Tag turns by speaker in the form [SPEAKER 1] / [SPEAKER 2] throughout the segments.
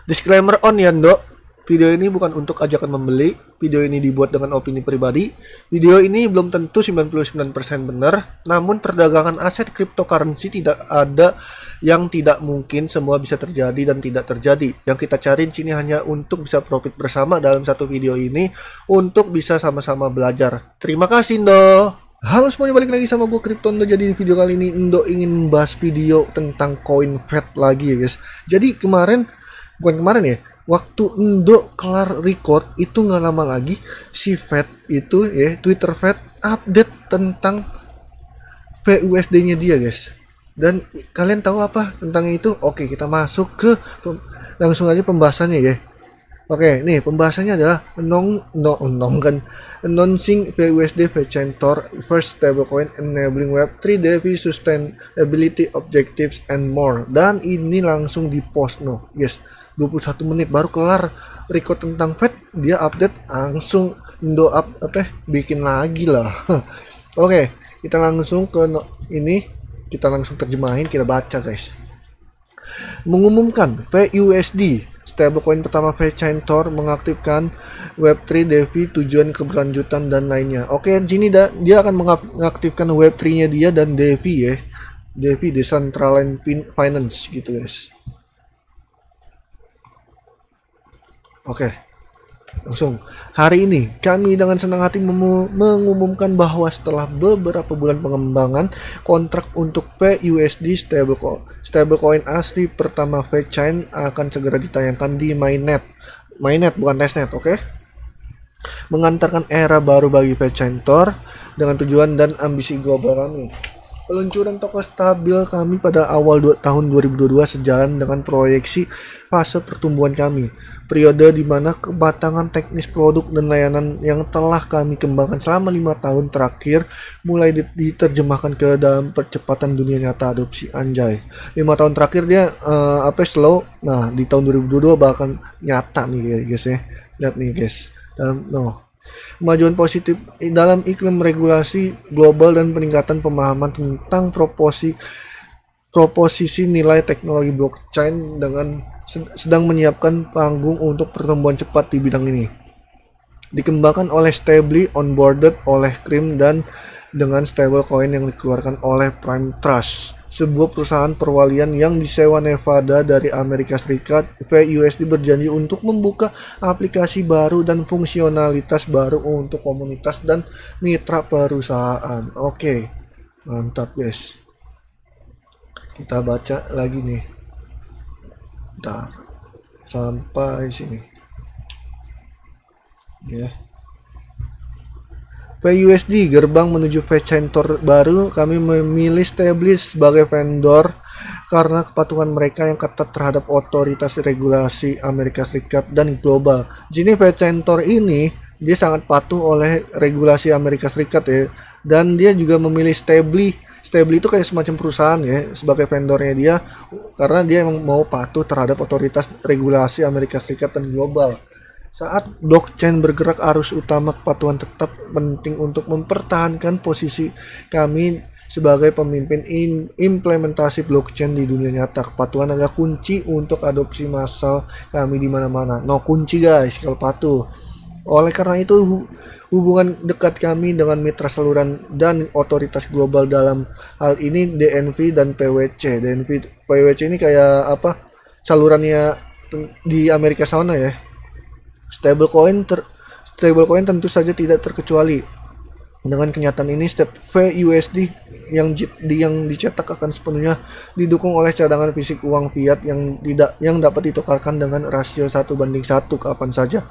[SPEAKER 1] Disclaimer on ya, Ndok. Video ini bukan untuk ajakan membeli. Video ini dibuat dengan opini pribadi. Video ini belum tentu 99% benar. Namun perdagangan aset cryptocurrency tidak ada yang tidak mungkin, semua bisa terjadi dan tidak terjadi. Yang kita cari di sini hanya untuk bisa profit bersama dalam satu video ini untuk bisa sama-sama belajar. Terima kasih, Ndok. Halo semuanya, balik lagi sama gue Kryptondo. Jadi di video kali ini Indo ingin membahas video tentang koin Fed lagi ya guys. Jadi bukan kemarin ya, waktu Indo kelar record itu nggak lama lagi si Fed itu ya, Twitter Fed update tentang VUSD nya dia guys. Dan kalian tahu apa tentang itu? Oke, kita masuk ke langsung aja pembahasannya ya. Oke, nih pembahasannya adalah announcing VUSD Vechantor first stablecoin enabling Web3 DeFi sustainability objectives and more. Dan ini langsung di post yes, 21 menit baru kelar record tentang Fed, dia update langsung bikin lagi lah. Oke, kita langsung ke ini, kita langsung terjemahin, kita baca guys. Mengumumkan VUSD stablecoin pertama Vechantor mengaktifkan Web3 DeFi tujuan keberlanjutan dan lainnya. Oke, sini dia akan mengaktifkan Web3 nya dia dan DeFi ya. DeFi Decentralized Finance gitu guys. Oke, langsung. Hari ini kami dengan senang hati mengumumkan bahwa setelah beberapa bulan pengembangan, kontrak untuk VUSD stablecoin asli pertama VeChain akan segera ditayangkan di mainnet bukan testnet, oke? Mengantarkan era baru bagi Vechantor dengan tujuan dan ambisi global kami. Peluncuran toko stabil kami pada awal tahun 2022 sejalan dengan proyeksi fase pertumbuhan kami. Periode di mana kematangan teknis produk dan layanan yang telah kami kembangkan selama 5 tahun terakhir mulai diterjemahkan ke dalam percepatan dunia nyata adopsi anjay. 5 tahun terakhir dia slow. Nah, di tahun 2022 bahkan nyata nih guys ya. Lihat nih guys. Kemajuan positif dalam iklim regulasi global dan peningkatan pemahaman tentang proposisi nilai teknologi blockchain dengan sedang menyiapkan panggung untuk pertumbuhan cepat di bidang ini. Dikembangkan oleh Stably, onboarded oleh Cream dan dengan stablecoin yang dikeluarkan oleh Prime Trust, sebuah perusahaan perwalian yang disewa Nevada dari Amerika Serikat. VUSD berjanji untuk membuka aplikasi baru dan fungsionalitas baru untuk komunitas dan mitra perusahaan. Oke, mantap guys. Kita baca lagi nih. Bentar, sampai sini ya. VUSD gerbang menuju Vechantor baru. Kami memilih Stably sebagai vendor karena kepatuhan mereka yang ketat terhadap otoritas regulasi Amerika Serikat dan global. Jadi Vechantor ini dia sangat patuh oleh regulasi Amerika Serikat ya, dan dia juga memilih Stably. Stably itu kayak semacam perusahaan ya sebagai vendornya dia, karena dia memang mau patuh terhadap otoritas regulasi Amerika Serikat dan global. Saat blockchain bergerak, arus utama kepatuhan tetap penting untuk mempertahankan posisi kami sebagai pemimpin implementasi blockchain di dunia nyata. Kepatuhan adalah kunci untuk adopsi massal kami di mana-mana. Kunci guys kalau patuh. Oleh karena itu, hubungan dekat kami dengan mitra saluran dan otoritas global dalam hal ini DNV dan PWC. PWC ini kayak apa? Salurannya di Amerika sana ya. Stablecoin tentu saja tidak terkecuali. Dengan kenyataan ini, setiap VUSD yang dicetak akan sepenuhnya didukung oleh cadangan fisik uang fiat yang dapat ditukarkan dengan rasio 1:1 kapan saja.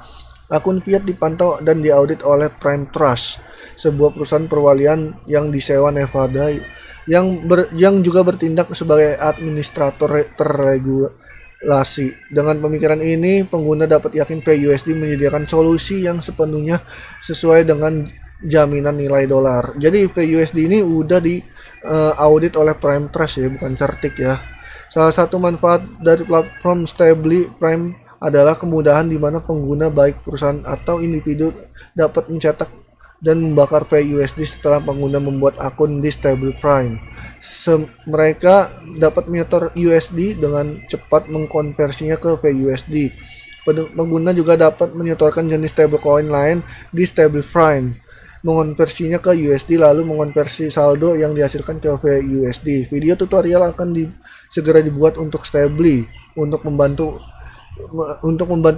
[SPEAKER 1] Akun fiat dipantau dan diaudit oleh Prime Trust, sebuah perusahaan perwalian yang disewa Nevada yang juga bertindak sebagai administrator terregulasi. Dengan pemikiran ini, pengguna dapat yakin VUSD menyediakan solusi yang sepenuhnya sesuai dengan jaminan nilai dolar. Jadi VUSD ini udah di audit oleh Prime Trust ya, bukan certik ya. Salah satu manfaat dari platform Stably Prime adalah kemudahan di mana pengguna baik perusahaan atau individu dapat mencetak dan membakar PUSD setelah pengguna membuat akun di Stablecoin. Mereka dapat menyetor USD dengan cepat mengkonversinya ke PUSD. Pengguna juga dapat menyetorkan jenis stablecoin lain di Stablecoin, mengonversinya ke USD lalu mengonversi saldo yang dihasilkan ke VUSD. Video tutorial akan segera dibuat untuk Stably untuk membantu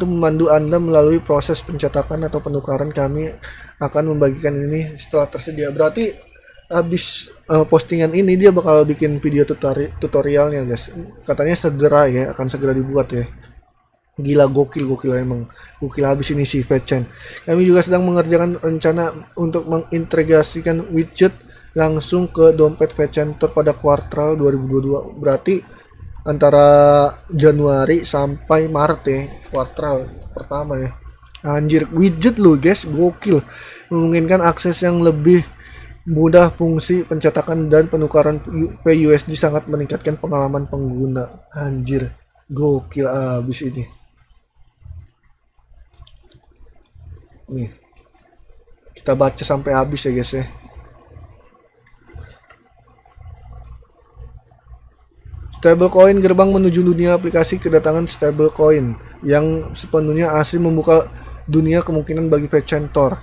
[SPEAKER 1] memandu Anda melalui proses pencetakan atau penukaran. Kami akan membagikan ini setelah tersedia. Berarti habis postingan ini dia bakal bikin video tutorialnya, guys. Katanya segera ya, akan segera dibuat ya. Gila, gokil emang. Gokil habis ini si VeChain. Kami juga sedang mengerjakan rencana untuk mengintegrasikan widget langsung ke dompet VeChaintor pada kuartal 2022. Berarti antara Januari sampai Maret ya, kuartal pertama ya. Anjir, widget loh guys, gokil. Memungkinkan akses yang lebih mudah, fungsi pencetakan dan penukaran PUSD sangat meningkatkan pengalaman pengguna. Anjir, gokil abis ini. Nih, kita baca sampai habis ya guys ya. Stablecoin gerbang menuju dunia aplikasi. Kedatangan stablecoin yang sepenuhnya asli membuka dunia kemungkinan bagi VeChaintor.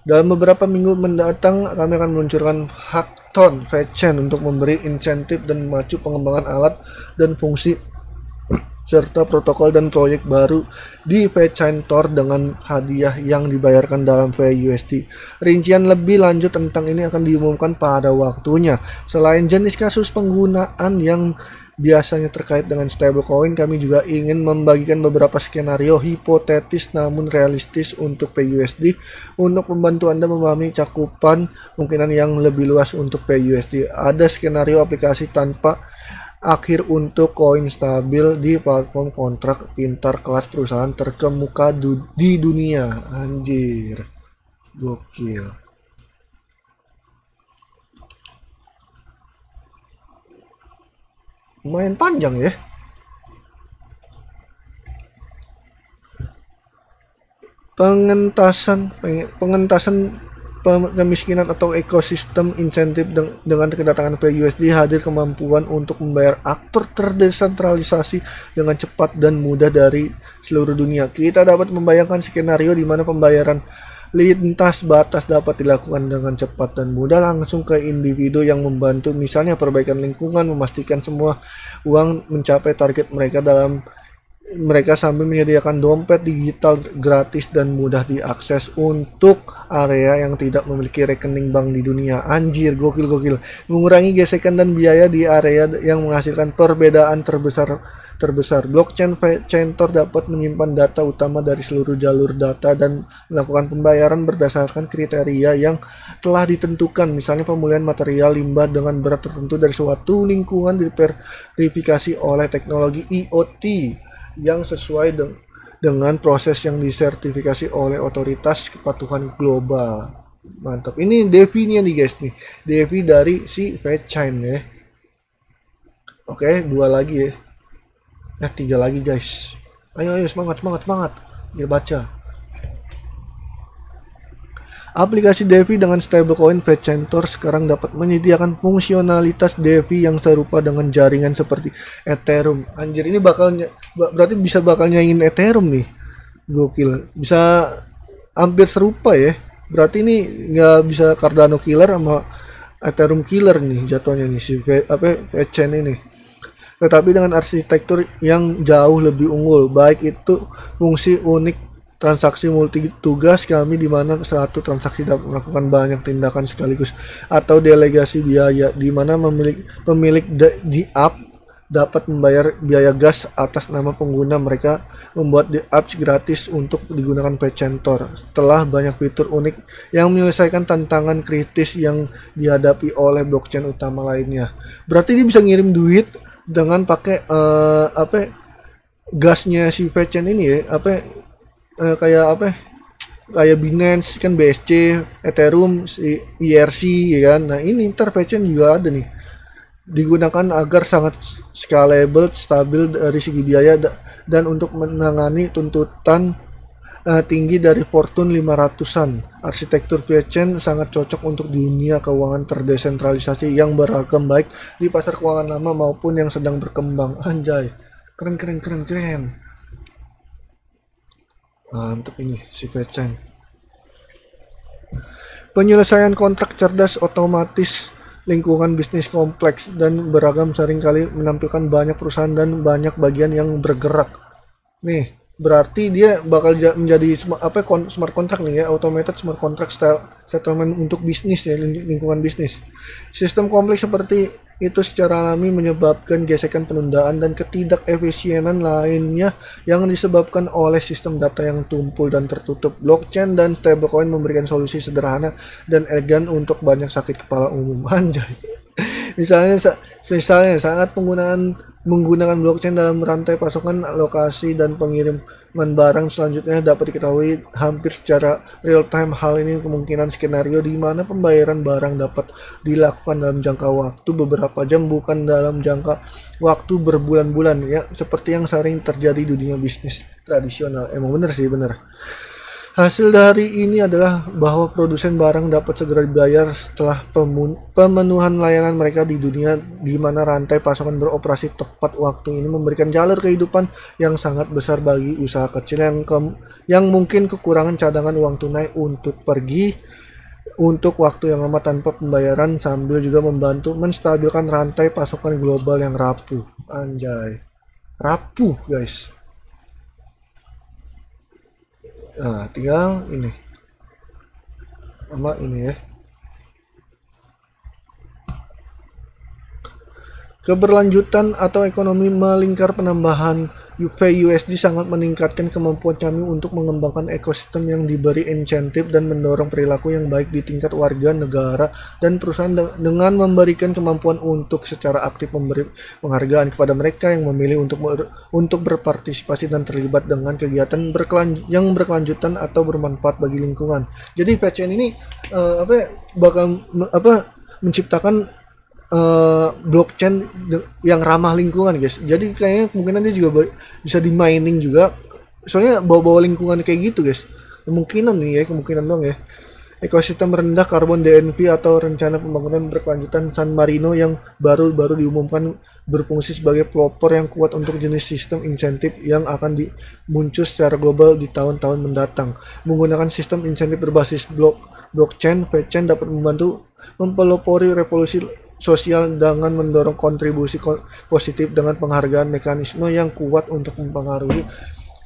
[SPEAKER 1] Dalam beberapa minggu mendatang kami akan meluncurkan Hackathon VeChain untuk memberi insentif dan memacu pengembangan alat dan fungsi serta protokol dan proyek baru di VeChaintor dengan hadiah yang dibayarkan dalam VUSD. Rincian lebih lanjut tentang ini akan diumumkan pada waktunya. Selain jenis kasus penggunaan yang biasanya terkait dengan stablecoin, kami juga ingin membagikan beberapa skenario hipotetis namun realistis untuk PUSD untuk membantu Anda memahami cakupan kemungkinan yang lebih luas untuk PUSD. Ada skenario aplikasi tanpa akhir untuk koin stabil di platform kontrak pintar kelas perusahaan terkemuka di dunia. Anjir, gokil. Lumayan panjang ya. Pengentasan kemiskinan atau ekosistem insentif. Dengan kedatangan PUSD hadir kemampuan untuk membayar aktor terdesentralisasi dengan cepat dan mudah dari seluruh dunia. Kita dapat membayangkan skenario di mana pembayaran lintas batas dapat dilakukan dengan cepat dan mudah langsung ke individu yang membantu, misalnya perbaikan lingkungan, memastikan semua uang mencapai target mereka sambil menyediakan dompet digital gratis dan mudah diakses untuk area yang tidak memiliki rekening bank di dunia. Anjir, gokil. Mengurangi gesekan dan biaya di area yang menghasilkan perbedaan terbesar. Blockchain VeChaintor dapat menyimpan data utama dari seluruh jalur data dan melakukan pembayaran berdasarkan kriteria yang telah ditentukan, misalnya pemulihan material limbah dengan berat tertentu dari suatu lingkungan diverifikasi oleh teknologi IoT yang sesuai dengan proses yang disertifikasi oleh otoritas kepatuhan global. Mantap. Ini DeFi-nya nih guys nih. DeFi dari si VeChain ya. Oke, 2 lagi ya. 3 lagi guys. Ayo semangat. Kita baca. Aplikasi DeFi dengan stablecoin VeChaintor sekarang dapat menyediakan fungsionalitas DeFi yang serupa dengan jaringan seperti Ethereum. Anjir, ini berarti bakal nyaingin Ethereum nih. Gokil. Bisa hampir serupa ya. Berarti ini nggak bisa Cardano killer sama Ethereum killer nih jatuhnya nih si VeChain ini. Tetapi dengan arsitektur yang jauh lebih unggul, baik itu fungsi unik transaksi multi tugas kami di mana satu transaksi dapat melakukan banyak tindakan sekaligus, atau delegasi biaya di mana pemilik di app dapat membayar biaya gas atas nama pengguna. Mereka membuat di apps gratis untuk digunakan VeChaintor setelah banyak fitur unik yang menyelesaikan tantangan kritis yang dihadapi oleh blockchain utama lainnya. Berarti dia bisa ngirim duit dengan pakai gasnya si VeChain ini ya, kayak Binance kan, BSC, Ethereum, IRC ya kan. Nah ini ntar VeChain juga ada nih, digunakan agar sangat scalable, stabil dari segi biaya dan untuk menangani tuntutan tinggi dari Fortune 500-an. Arsitektur blockchain sangat cocok untuk dunia keuangan terdesentralisasi yang beragam baik di pasar keuangan lama maupun yang sedang berkembang. Anjay, keren keren keren keren. Mantep ini si blockchain. Penyelesaian kontrak cerdas otomatis lingkungan bisnis kompleks dan beragam seringkali menampilkan banyak perusahaan dan banyak bagian yang bergerak. Nih, berarti dia bakal menjadi smart contract nih ya, automated smart contract style settlement untuk bisnis ya, lingkungan bisnis. Sistem kompleks seperti itu secara alami menyebabkan gesekan penundaan dan ketidakefisienan lainnya yang disebabkan oleh sistem data yang tumpul dan tertutup. Blockchain dan stablecoin memberikan solusi sederhana dan elegan untuk banyak sakit kepala umum. Anjay. Misalnya saat menggunakan blockchain dalam rantai pasokan, lokasi dan pengiriman barang selanjutnya dapat diketahui hampir secara real time. Hal ini kemungkinan skenario di mana pembayaran barang dapat dilakukan dalam jangka waktu beberapa jam, bukan dalam jangka waktu berbulan-bulan ya, seperti yang sering terjadi di dunia bisnis tradisional. Emang bener sih, bener. Hasil dari ini adalah bahwa produsen barang dapat segera dibayar setelah pemenuhan layanan mereka di dunia di mana rantai pasokan beroperasi tepat waktu. Ini memberikan jalur kehidupan yang sangat besar bagi usaha kecil yang mungkin kekurangan cadangan uang tunai untuk pergi untuk waktu yang lama tanpa pembayaran, sambil juga membantu menstabilkan rantai pasokan global yang rapuh. Anjay, rapuh guys. Nah, tinggal ini sama ini ya. Keberlanjutan atau ekonomi melingkar penambahan VUSD sangat meningkatkan kemampuan kami untuk mengembangkan ekosistem yang diberi insentif dan mendorong perilaku yang baik di tingkat warga negara dan perusahaan dengan memberikan kemampuan untuk secara aktif memberi penghargaan kepada mereka yang memilih untuk berpartisipasi dan terlibat dengan kegiatan yang berkelanjutan atau bermanfaat bagi lingkungan. Jadi VCN ini bakal menciptakan blockchain yang ramah lingkungan guys. Jadi kayaknya kemungkinan dia juga bisa di mining juga, soalnya bawa-bawa lingkungan kayak gitu guys. Kemungkinan nih ya, kemungkinan dong ya. Ekosistem rendah karbon DNV atau rencana pembangunan berkelanjutan San Marino yang baru diumumkan berfungsi sebagai pelopor yang kuat untuk jenis sistem insentif yang akan muncul secara global di tahun-tahun mendatang. Menggunakan sistem insentif berbasis blockchain, VeChain dapat membantu mempelopori revolusi sosial dengan mendorong kontribusi positif dengan penghargaan mekanisme yang kuat untuk mempengaruhi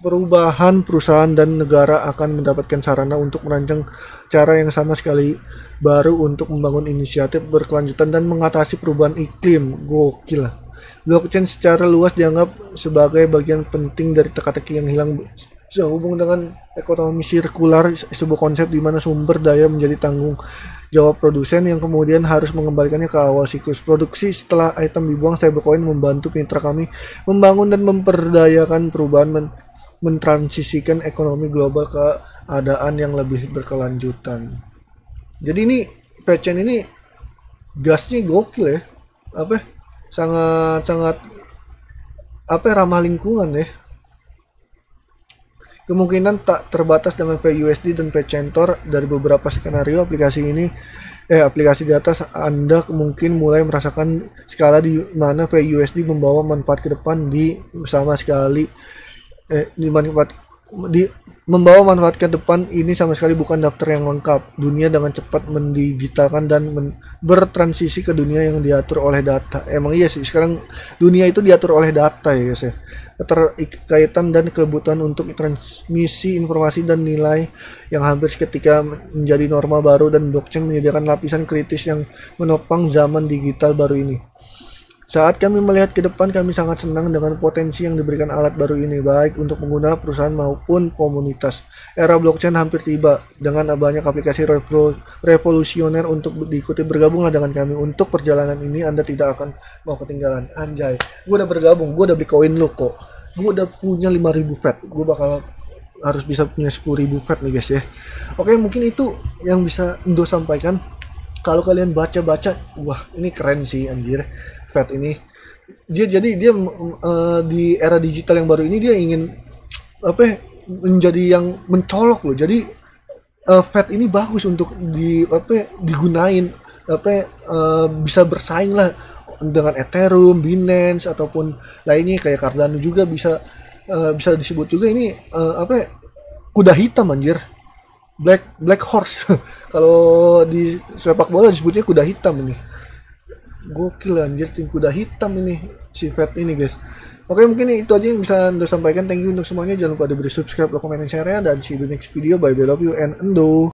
[SPEAKER 1] perubahan. Perusahaan dan negara akan mendapatkan sarana untuk merancang cara yang sama sekali baru untuk membangun inisiatif berkelanjutan dan mengatasi perubahan iklim. Gokil. Blockchain secara luas dianggap sebagai bagian penting dari teka-teki yang hilang sehubung dengan ekonomi sirkular, sebuah konsep di mana sumber daya menjadi tanggung jawab produsen yang kemudian harus mengembalikannya ke awal siklus produksi. Setelah item dibuang, stablecoin membantu mitra kami membangun dan memperdayakan perubahan, mentransisikan ekonomi global ke keadaan yang lebih berkelanjutan. Jadi ini VeChain ini gasnya gokil ya, sangat ramah lingkungan ya. Kemungkinan tak terbatas dengan VUSD dan VeChain Tor. Dari beberapa skenario aplikasi di atas, Anda mungkin mulai merasakan skala di mana VUSD membawa manfaat ke depan membawa manfaat ke depan ini sama sekali bukan daftar yang lengkap. Dunia dengan cepat mendigitalkan dan bertransisi ke dunia yang diatur oleh data. Emang iya sih, sekarang dunia itu diatur oleh data ya guys ya. Keterkaitan dan kebutuhan untuk transmisi informasi dan nilai yang hampir seketika menjadi norma baru, dan blockchain menyediakan lapisan kritis yang menopang zaman digital baru ini. Saat kami melihat ke depan, kami sangat senang dengan potensi yang diberikan alat baru ini, baik untuk pengguna, perusahaan maupun komunitas. Era blockchain hampir tiba. Dengan banyak aplikasi revolusioner untuk diikuti, bergabunglah dengan kami. Untuk perjalanan ini Anda tidak akan mau ketinggalan. Anjay, gue udah bergabung, gue udah beli koin lo kok. Gue udah punya 5.000 FET. Gue bakal harus bisa punya 10.000 FET nih guys ya. Oke, mungkin itu yang bisa Indo sampaikan. Kalau kalian baca-baca, wah ini keren sih anjir. FET ini dia di era digital yang baru ini dia ingin menjadi yang mencolok loh. Jadi Fed ini bagus untuk digunain bisa bersaing lah dengan Ethereum, Binance ataupun lainnya kayak Cardano juga bisa disebut juga ini kuda hitam anjir. Black horse. Kalau di sepak bola disebutnya kuda hitam ini. Gokil anjir, tim kuda hitam ini si Fed ini guys. Oke, mungkin itu aja yang bisa Anda sampaikan. Thank you untuk semuanya. Jangan lupa di subscribe, like, comment, dan share ya. Dan see you the next video. Bye bye, love you and endo.